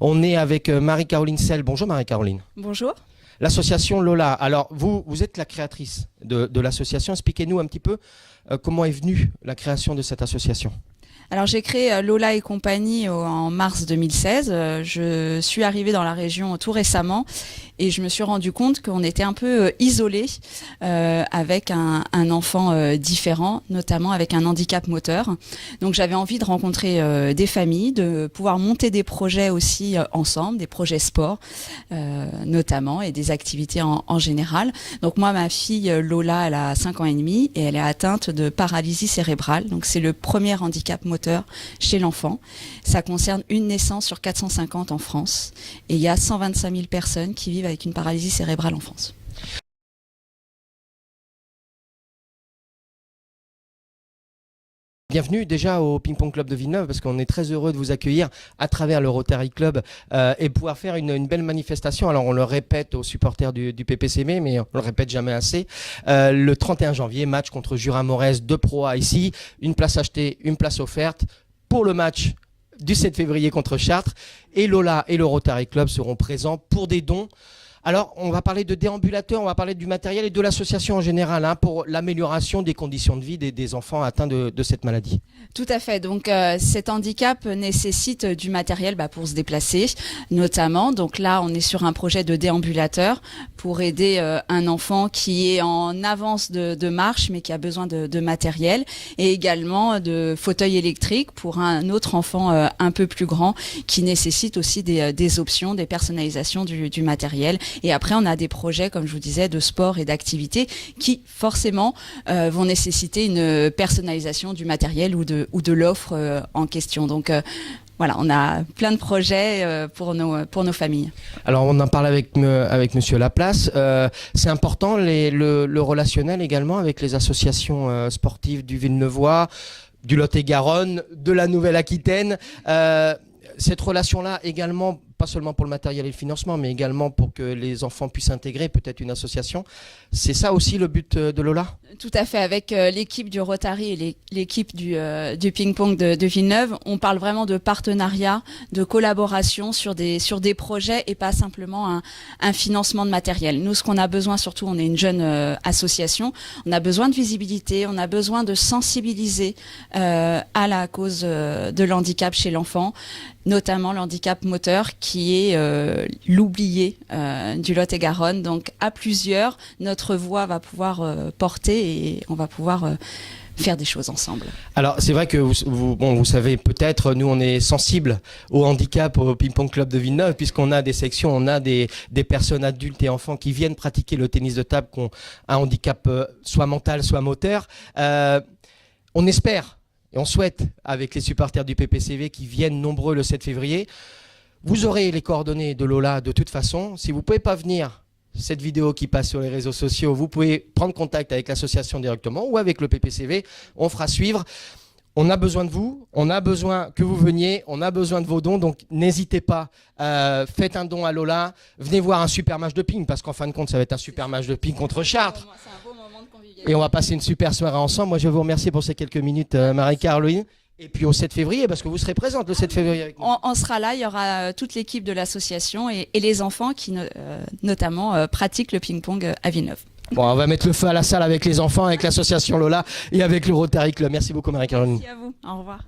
On est avec Marie-Caroline Selle. Bonjour Marie-Caroline. Bonjour. L'association Lola. Alors vous êtes la créatrice de l'association. Expliquez-nous un petit peu comment est venue la création de cette association. Alors j'ai créé Lola et compagnie en mars 2016. Je suis arrivée dans la région tout récemment et je me suis rendu compte qu'on était un peu isolé avec un enfant différent, notamment avec un handicap moteur. Donc j'avais envie de rencontrer des familles, de pouvoir monter des projets aussi ensemble, des projets sport notamment et des activités en général. Donc moi, ma fille Lola, elle a 5 ans et demi et elle est atteinte de paralysie cérébrale. Donc c'est le premier handicap moteur chez l'enfant. Ça concerne une naissance sur 450 en France et il y a 125 000 personnes qui vivent avec une paralysie cérébrale en France. Bienvenue déjà au Ping Pong Club de Villeneuve parce qu'on est très heureux de vous accueillir à travers le Rotary Club et pouvoir faire une belle manifestation. Alors on le répète aux supporters du PPCV, mais on le répète jamais assez. Le 31 janvier, match contre Jura-Morez de Pro A ici. Une place achetée, une place offerte pour le match du 7 février contre Chartres. Et Lola et le Rotary Club seront présents pour des dons. Alors, on va parler de déambulateurs, on va parler du matériel et de l'association en général pour l'amélioration des conditions de vie des enfants atteints de cette maladie. Tout à fait. Donc, cet handicap nécessite du matériel pour se déplacer, notamment. Donc là, on est sur un projet de déambulateur pour aider un enfant qui est en avance de marche, mais qui a besoin de matériel, et également de fauteuil électrique pour un autre enfant un peu plus grand qui nécessite aussi des options, des personnalisations du matériel. Et après, on a des projets, comme je vous disais, de sport et d'activité qui, forcément, vont nécessiter une personnalisation du matériel ou de l'offre en question. Donc, voilà, on a plein de projets pour nos familles. Alors, on en parle avec Monsieur Laplace. C'est important, le relationnel également avec les associations sportives du Villeneuvois, du Lot-et-Garonne, de la Nouvelle-Aquitaine. Cette relation-là également, pas seulement pour le matériel et le financement, mais également pour que les enfants puissent intégrer peut-être une association. C'est ça aussi le but de Lola ? Tout à fait. Avec l'équipe du Rotary et l'équipe du ping-pong de Villeneuve, on parle vraiment de partenariat, de collaboration sur des projets et pas simplement un financement de matériel. Nous, ce qu'on a besoin, surtout, on est une jeune association, on a besoin de visibilité, on a besoin de sensibiliser à la cause de l'handicap chez l'enfant, notamment le handicap moteur qui est l'oublié du Lot-et-Garonne. Donc à plusieurs, notre voix va pouvoir porter et on va pouvoir faire des choses ensemble. Alors c'est vrai que vous savez peut-être, nous on est sensibles au handicap au Ping Pong Club de Villeneuve puisqu'on a des sections, on a des personnes adultes et enfants qui viennent pratiquer le tennis de table qui ont un handicap soit mental soit moteur. On espère et on souhaite, avec les supporters du PPCV qui viennent nombreux le 7 février, vous aurez les coordonnées de Lola de toute façon. Si vous ne pouvez pas venir, cette vidéo qui passe sur les réseaux sociaux, vous pouvez prendre contact avec l'association directement ou avec le PPCV. On fera suivre. On a besoin de vous, on a besoin que vous veniez, on a besoin de vos dons. Donc n'hésitez pas, faites un don à Lola. Venez voir un super match de ping parce qu'en fin de compte, ça va être un super match de ping contre Chartres. C'est un beau moment de convivialité. Et on va passer une super soirée ensemble. Moi, je vous remercie pour ces quelques minutes, Marie-Caroline. Et puis au 7 février, parce que vous serez présente le 7 février avec nous. On sera là, il y aura toute l'équipe de l'association et les enfants qui notamment pratiquent le ping-pong à Villeneuve. Bon, on va mettre le feu à la salle avec les enfants, avec l'association Lola et avec le Rotary Club. Merci beaucoup Marie-Caroline. Merci à vous, au revoir.